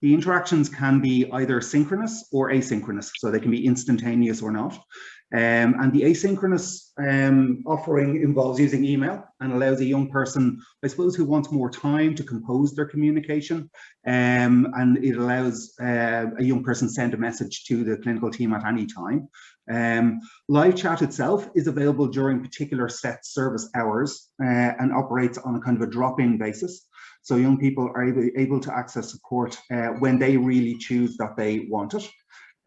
The interactions can be either synchronous or asynchronous, so they can be instantaneous or not. And the asynchronous offering involves using email and allows a young person, I suppose, who wants more time to compose their communication. And it allows a young person to send a message to the clinical team at any time. Live chat itself is available during particular set service hours and operates on a kind of a drop-in basis. So young people are able to access support when they really choose that they want it.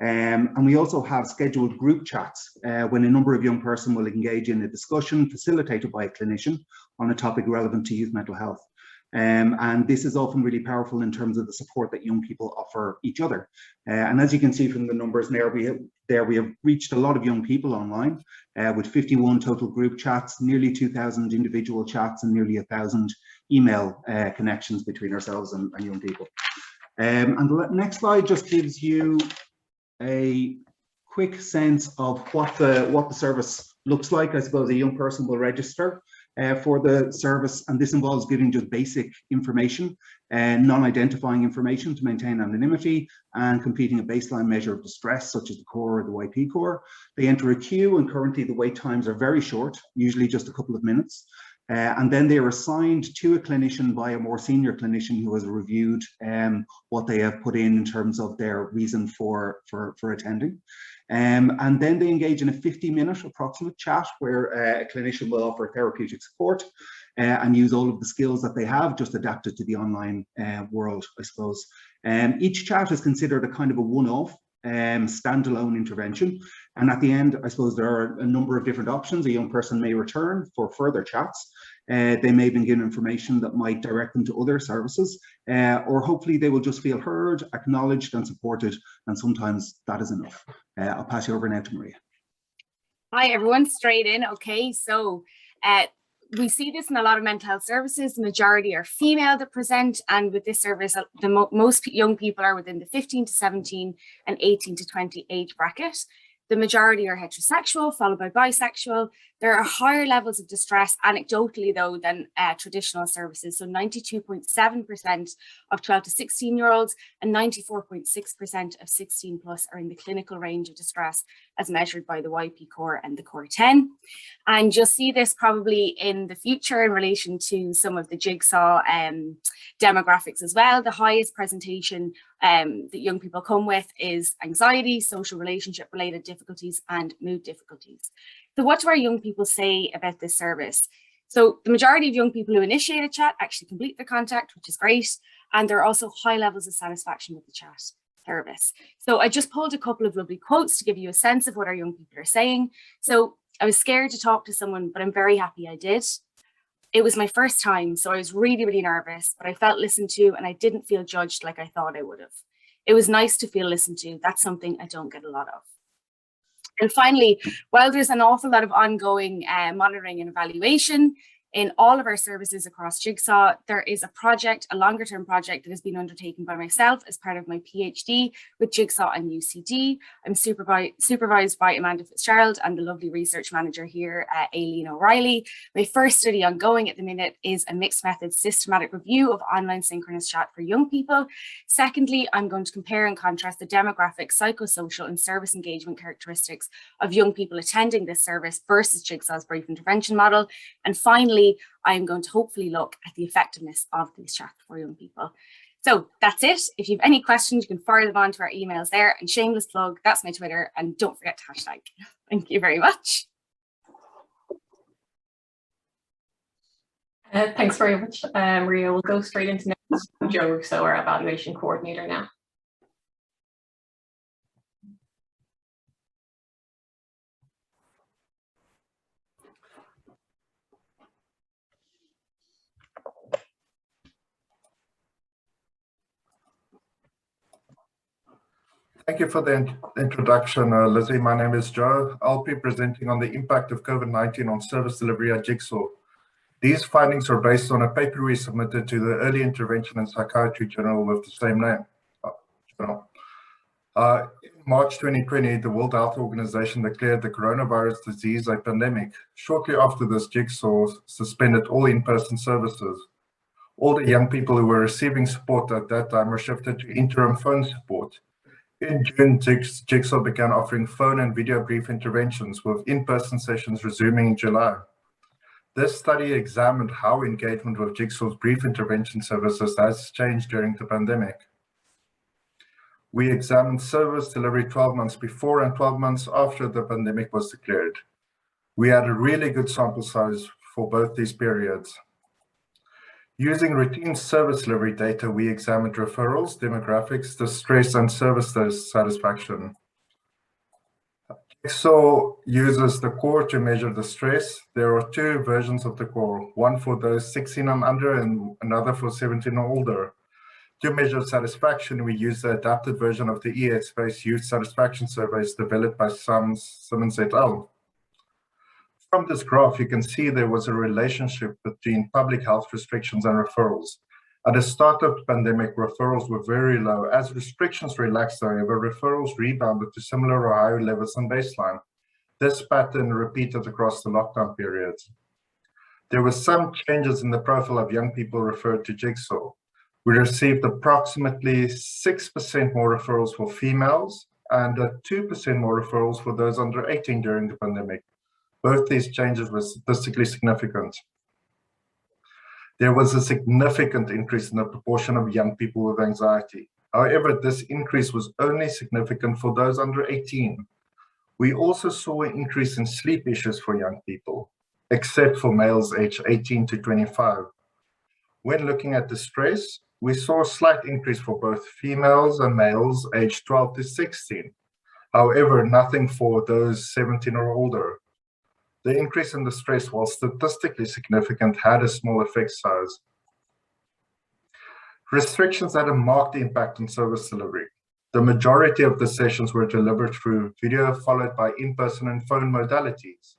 And we also have scheduled group chats when a number of young person will engage in a discussion facilitated by a clinician on a topic relevant to youth mental health. And this is often really powerful in terms of the support that young people offer each other. And as you can see from the numbers there, we have reached a lot of young people online with 51 total group chats, nearly 2,000 individual chats, and nearly 1,000 email connections between ourselves and young people. And the next slide just gives you a quick sense of what the service looks like. I suppose a young person will register for the service, and this involves giving just basic information and non-identifying information to maintain anonymity, and completing a baseline measure of distress such as the core or the YP core. They enter a queue, and currently the wait times are very short, usually just a couple of minutes. And then they are assigned to a clinician by a more senior clinician who has reviewed what they have put in terms of their reason for attending. And then they engage in a 50-minute approximate chat where a clinician will offer therapeutic support and use all of the skills that they have, just adapted to the online world, I suppose. Each chat is considered a kind of a one-off standalone intervention. And at the end, I suppose there are a number of different options. A young person may return for further chats. They may be given information that might direct them to other services, or hopefully they will just feel heard, acknowledged and supported. And sometimes that is enough. I'll pass you over now to Maria. Hi, everyone, straight in. Okay, so we see this in a lot of mental health services. The majority are female that present, and with this service, most young people are within the 15 to 17 and 18 to 20 age bracket. The majority are heterosexual, followed by bisexual. There are higher levels of distress, anecdotally though, than traditional services. So 92.7% of 12 to 16-year-olds and 94.6% of 16 plus are in the clinical range of distress as measured by the YP core and the core 10. And you'll see this probably in the future in relation to some of the Jigsaw demographics as well. The highest presentation that young people come with is anxiety, social relationship related difficulties and mood difficulties. So what do our young people say about this service? So the majority of young people who initiate a chat actually complete the contact, which is great. And there are also high levels of satisfaction with the chat service. So I just pulled a couple of lovely quotes to give you a sense of what our young people are saying. So I was scared to talk to someone, but I'm very happy I did. It was my first time, so I was really, really nervous, but I felt listened to and I didn't feel judged like I thought I would have. It was nice to feel listened to. That's something I don't get a lot of. And finally, while there's an awful lot of ongoing monitoring and evaluation in all of our services across Jigsaw, there is a project, a longer term project that has been undertaken by myself as part of my PhD with Jigsaw and UCD. I'm supervised by Amanda Fitzgerald and the lovely research manager here, Aileen O'Reilly. My first study ongoing at the minute is a mixed method systematic review of online synchronous chat for young people. Secondly, I'm going to compare and contrast the demographic, psychosocial and service engagement characteristics of young people attending this service versus Jigsaw's brief intervention model. And finally, I'm going to hopefully look at the effectiveness of these chats for young people. So that's it. If you have any questions, you can fire them on to our emails there. And shameless plug, that's my Twitter. And don't forget to hashtag. Thank you very much. Thanks very much, Maria. We'll go straight into Joe Rossouw, our evaluation coordinator now. Thank you for the introduction, Lizzie. My name is Joe. I'll be presenting on the impact of COVID-19 on service delivery at Jigsaw. These findings are based on a paper we submitted to the Early Intervention and Psychiatry Journal with the same name. In March 2020, the World Health Organization declared the coronavirus disease a pandemic. Shortly after this, Jigsaw suspended all in-person services. All the young people who were receiving support at that time were shifted to interim phone support. In June, Jigsaw began offering phone and video brief interventions, with in-person sessions resuming in July. This study examined how engagement with Jigsaw's brief intervention services has changed during the pandemic. We examined service delivery 12 months before and 12 months after the pandemic was declared. We had a really good sample size for both these periods. Using routine service delivery data, we examined referrals, demographics, distress, and service satisfaction. Jigsaw uses the core to measure distress. There are two versions of the core, one for those 16 and under and another for 17 or older. To measure satisfaction, we use the adapted version of the eHeadspace Youth Satisfaction Surveys developed by Simmons et al. From this graph, you can see there was a relationship between public health restrictions and referrals. At the start of the pandemic, referrals were very low. As restrictions relaxed, however, referrals rebounded to similar or higher levels than baseline. This pattern repeated across the lockdown periods. There were some changes in the profile of young people referred to Jigsaw. We received approximately 6% more referrals for females and 2% more referrals for those under 18 during the pandemic. Both these changes were statistically significant. There was a significant increase in the proportion of young people with anxiety. However, this increase was only significant for those under 18. We also saw an increase in sleep issues for young people, except for males aged 18 to 25. When looking at distress, we saw a slight increase for both females and males aged 12 to 16. However, nothing for those 17 or older. The increase in distress, while statistically significant, had a small effect size. Restrictions had a marked impact on service delivery. The majority of the sessions were delivered through video, followed by in-person and phone modalities.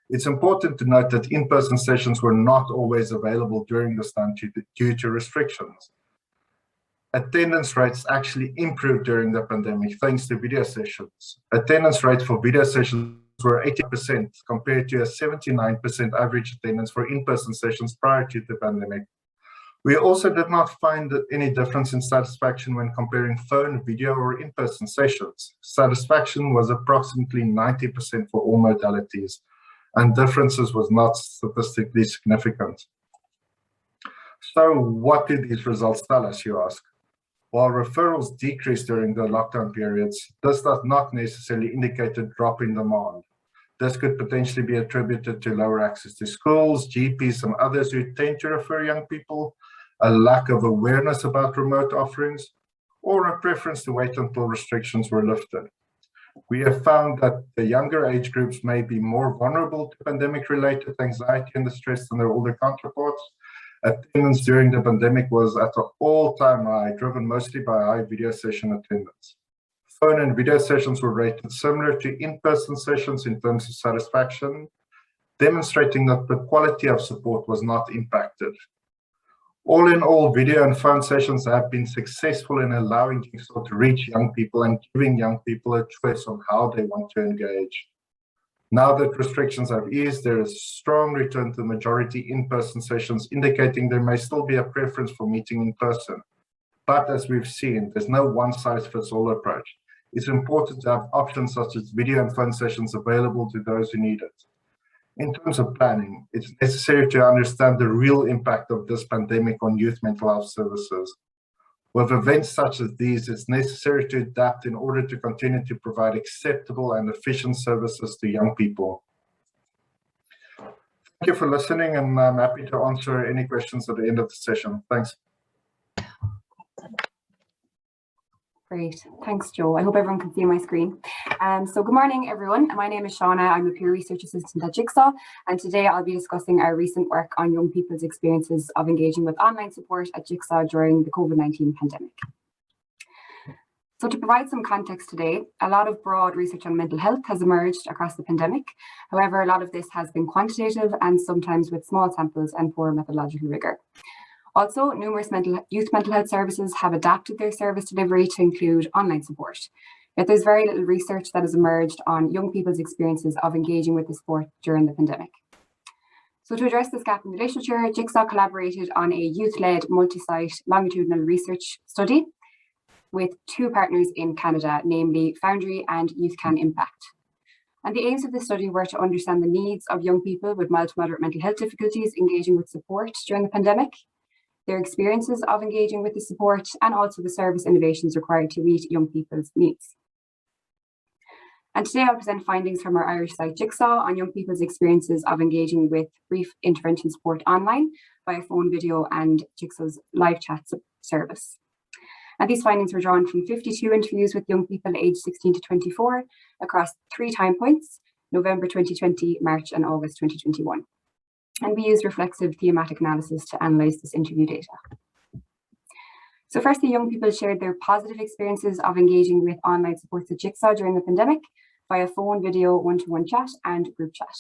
It's important to note that in-person sessions were not always available during this time due to restrictions. Attendance rates actually improved during the pandemic thanks to video sessions. Attendance rates for video sessions were 80% compared to a 79% average attendance for in-person sessions prior to the pandemic. We also did not find any difference in satisfaction when comparing phone, video, or in-person sessions. Satisfaction was approximately 90% for all modalities, and differences was not statistically significant. So what do these results tell us, you ask? While referrals decreased during the lockdown periods, this does not necessarily indicate a drop in demand. This could potentially be attributed to lower access to schools, GPs, and others who tend to refer young people, a lack of awareness about remote offerings, or a preference to wait until restrictions were lifted. We have found that the younger age groups may be more vulnerable to pandemic-related anxiety and distress than their older counterparts. Attendance during the pandemic was at an all-time high, driven mostly by high video session attendance. Phone and video sessions were rated similar to in-person sessions in terms of satisfaction, demonstrating that the quality of support was not impacted. All in all, video and phone sessions have been successful in allowing Jigsaw to reach young people and giving young people a choice on how they want to engage. Now that restrictions have eased, there is a strong return to the majority in-person sessions, indicating there may still be a preference for meeting in person. But as we've seen, there's no one-size-fits-all approach. It's important to have options such as video and phone sessions available to those who need it. In terms of planning, it's necessary to understand the real impact of this pandemic on youth mental health services. With events such as these, it's necessary to adapt in order to continue to provide acceptable and efficient services to young people. Thank you for listening, and I'm happy to answer any questions at the end of the session. Thanks. Great, thanks, Joe. I hope everyone can see my screen. So good morning, everyone. My name is Shauna. I'm a peer research assistant at Jigsaw, and today I'll be discussing our recent work on young people's experiences of engaging with online support at Jigsaw during the COVID-19 pandemic. So to provide some context today, a lot of broad research on mental health has emerged across the pandemic. However, a lot of this has been quantitative and sometimes with small samples and poor methodological rigor. Also, numerous youth mental health services have adapted their service delivery to include online support. Yet there's very little research that has emerged on young people's experiences of engaging with the sport during the pandemic. So to address this gap in the literature, Jigsaw collaborated on a youth-led multi-site longitudinal research study with 2 partners in Canada, namely Foundry and Youth Can Impact. And the aims of this study were to understand the needs of young people with mild to moderate mental health difficulties engaging with support during the pandemic, their experiences of engaging with the support, and also the service innovations required to meet young people's needs. And today I'll present findings from our Irish site Jigsaw on young people's experiences of engaging with brief intervention support online via phone, video, and Jigsaw's live chat service. And these findings were drawn from 52 interviews with young people aged 16 to 24 across 3 time points, November 2020, March and August 2021. And we used reflexive thematic analysis to analyse this interview data. So firstly, young people shared their positive experiences of engaging with online supports at Jigsaw during the pandemic via phone, video, one-to-one chat and group chat.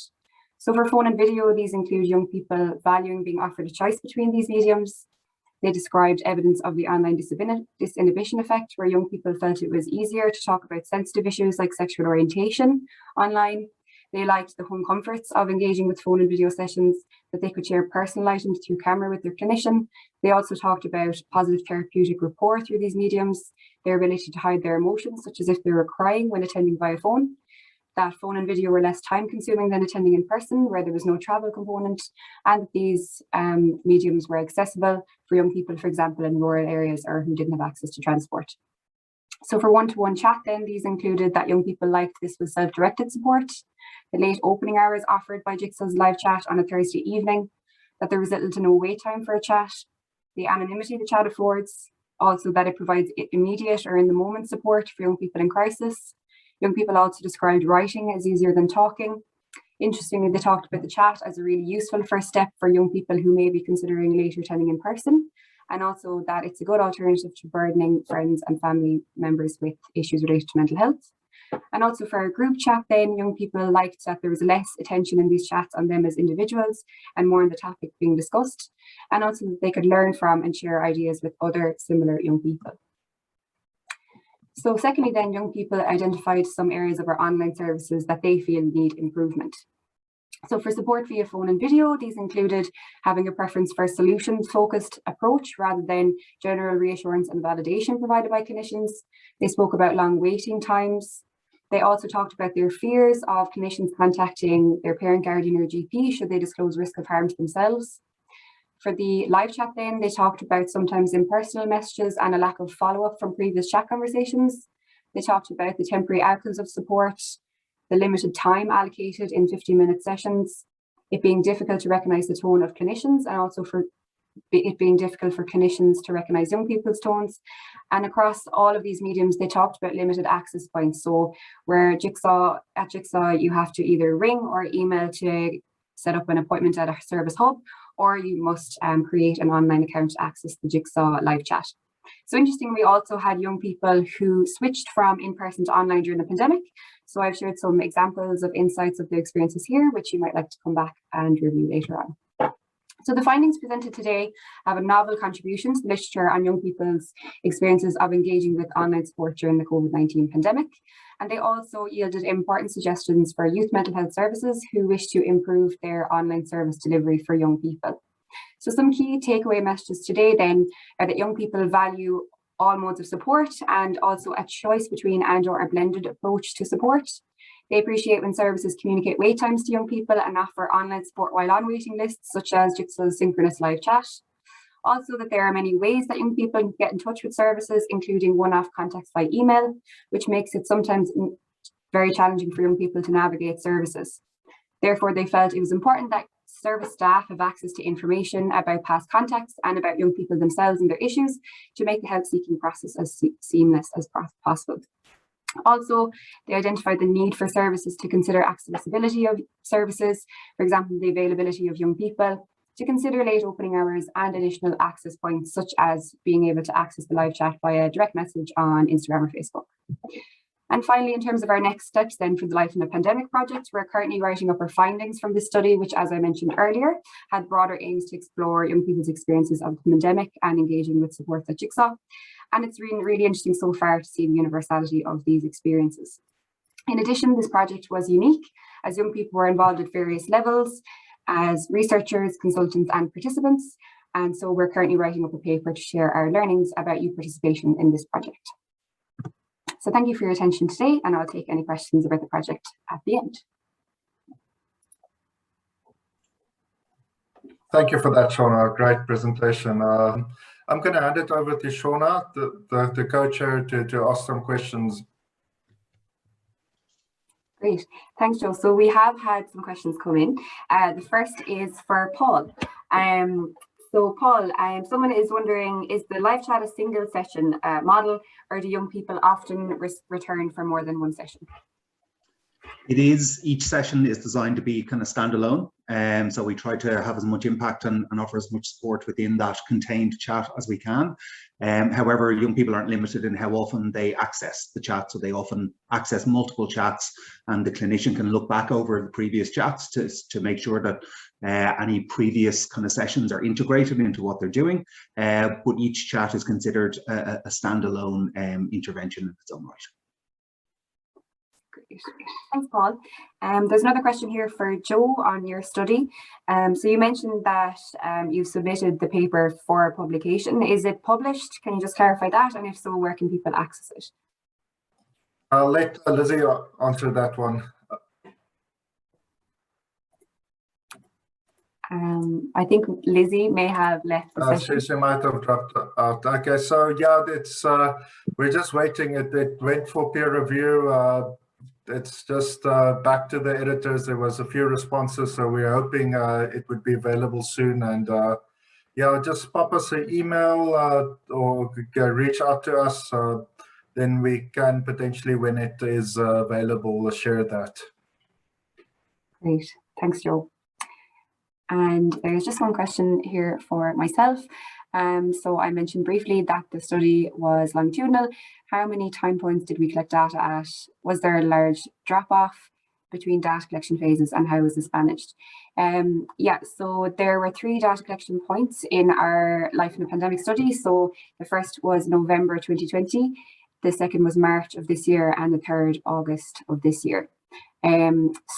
So for phone and video, these include young people valuing being offered a choice between these mediums. They described evidence of the online disinhibition effect, where young people felt it was easier to talk about sensitive issues like sexual orientation online. They liked the home comforts of engaging with phone and video sessions, that they could share personal items through camera with their clinician. They also talked about positive therapeutic rapport through these mediums, their ability to hide their emotions, such as if they were crying when attending via phone, that phone and video were less time consuming than attending in person, where there was no travel component, and that these mediums were accessible for young people, for example, in rural areas or who didn't have access to transport. So for one-to-one chat then, these included that young people liked this was self-directed support, the late opening hours offered by Jigsaw's live chat on a Thursday evening, that there was little to no wait time for a chat, the anonymity the chat affords, also that it provides immediate or in the moment support for young people in crisis. Young people also described writing as easier than talking. Interestingly, they talked about the chat as a really useful first step for young people who may be considering later attending in person, and also that it's a good alternative to burdening friends and family members with issues related to mental health. And also for a group chat then, young people liked that there was less attention in these chats on them as individuals and more on the topic being discussed, and also that they could learn from and share ideas with other similar young people. So secondly then, young people identified some areas of our online services that they feel need improvement. So for support via phone and video, these included having a preference for a solutions-focused approach rather than general reassurance and validation provided by clinicians. They spoke about long waiting times. They also talked about their fears of clinicians contacting their parent, guardian or GP should they disclose risk of harm to themselves. For the live chat then, they talked about sometimes impersonal messages and a lack of follow-up from previous chat conversations. They talked about the temporary outcomes of support, the limited time allocated in 15-minute sessions, it being difficult to recognise the tone of clinicians, and also for it being difficult for clinicians to recognise young people's tones. And across all of these mediums, they talked about limited access points. So where at Jigsaw, you have to either ring or email to set up an appointment at a service hub, or you must create an online account to access the Jigsaw live chat. So interestingly, we also had young people who switched from in-person to online during the pandemic. So I've shared some examples of insights of their experiences here, which you might like to come back and review later on. So the findings presented today have a novel contribution to literature on young people's experiences of engaging with online support during the COVID-19 pandemic. And they also yielded important suggestions for youth mental health services who wish to improve their online service delivery for young people. So some key takeaway messages today then are that young people value all modes of support and also a choice between and/or a blended approach to support. They appreciate when services communicate wait times to young people and offer online support while on waiting lists, such as Jigsaw's synchronous live chat. Also that there are many ways that young people can get in touch with services, including one-off contacts by email, which makes it sometimes very challenging for young people to navigate services. Therefore, they felt it was important that service staff have access to information about past contacts and about young people themselves and their issues to make the help-seeking process as seamless as possible. Also, they identified the need for services to consider accessibility of services, for example, the availability of young people, to consider late opening hours and additional access points, such as being able to access the live chat via direct message on Instagram or Facebook. And finally, in terms of our next steps then for the Life in a Pandemic project, we're currently writing up our findings from this study, which, as I mentioned earlier, had broader aims to explore young people's experiences of the pandemic and engaging with supports at Jigsaw. And it's really interesting so far to see the universality of these experiences. In addition, this project was unique as young people were involved at various levels as researchers, consultants and participants. And so we're currently writing up a paper to share our learnings about youth participation in this project. So thank you for your attention today, and I'll take any questions about the project at the end. Thank you for that, Shauna. Great presentation. I'm going to hand it over to Shauna, the co-chair, to ask some questions. Great, thanks, Joe. So we have had some questions come in. The first is for Paul. So Paul, someone is wondering, is the live chat a single session model, or do young people often return for more than one session? It is, each session is designed to be kind of standalone. So we try to have as much impact and offer as much support within that contained chat as we can. However, young people aren't limited in how often they access the chat. So they often access multiple chats, and the clinician can look back over the previous chats to make sure that any previous kind of sessions are integrated into what they're doing. But each chat is considered a standalone intervention in its own right. Great. Thanks, Paul. There's another question here for Joe on your study. So you mentioned that you've submitted the paper for publication. Is it published? Can you just clarify that? And if so, where can people access it? I'll let Lizzie answer that one. I think Lizzie may have left the session. She might have dropped out. Okay, so yeah, it's we're just waiting. It went for peer review. It's just back to the editors. There was a few responses, so we're hoping it would be available soon. And yeah, just pop us an email or reach out to us. Then we can potentially, when it is available, share that. Great, thanks, Joe. And there's just one question here for myself. So I mentioned briefly that the study was longitudinal. How many time points did we collect data at? Was there a large drop-off between data collection phases, and how was this managed? Yeah, so there were 3 data collection points in our Life in a Pandemic study. So the first was November 2020, the second was March of this year, and the third August of this year.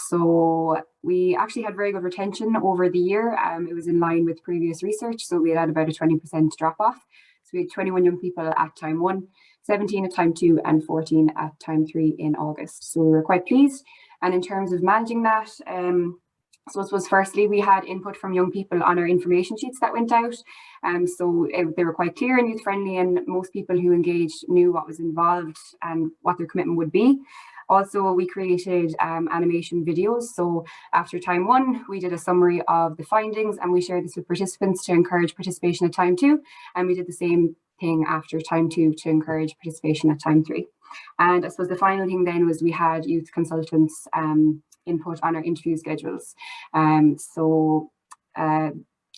So we actually had very good retention over the year. It was in line with previous research. So we had about a 20% drop off. So we had 21 young people at time 1, 17 at time 2, and 14 at time 3 in August. So we were quite pleased. And in terms of managing that, so I suppose firstly, we had input from young people on our information sheets that went out. So they were quite clear and youth friendly, and most people who engaged knew what was involved and what their commitment would be. Also, we created animation videos. So after time 1, we did a summary of the findings, and we shared this with participants to encourage participation at time 2. And we did the same thing after time 2 to encourage participation at time 3. And I suppose the final thing then was we had youth consultants input on our interview schedules.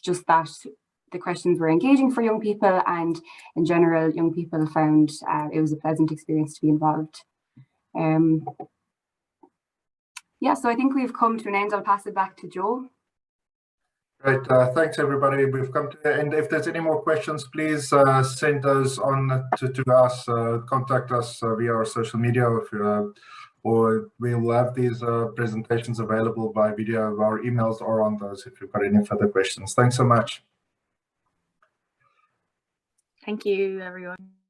Just that the questions were engaging for young people, and in general, young people found it was a pleasant experience to be involved. Yeah, so I think we've come to an end. I'll pass it back to Joe. Great, thanks everybody. We've come to the end. If there's any more questions, please send those on to us, contact us via our social media, or we will have these presentations available by video. Our emails are on those if you've got any further questions. Thanks so much. Thank you, everyone.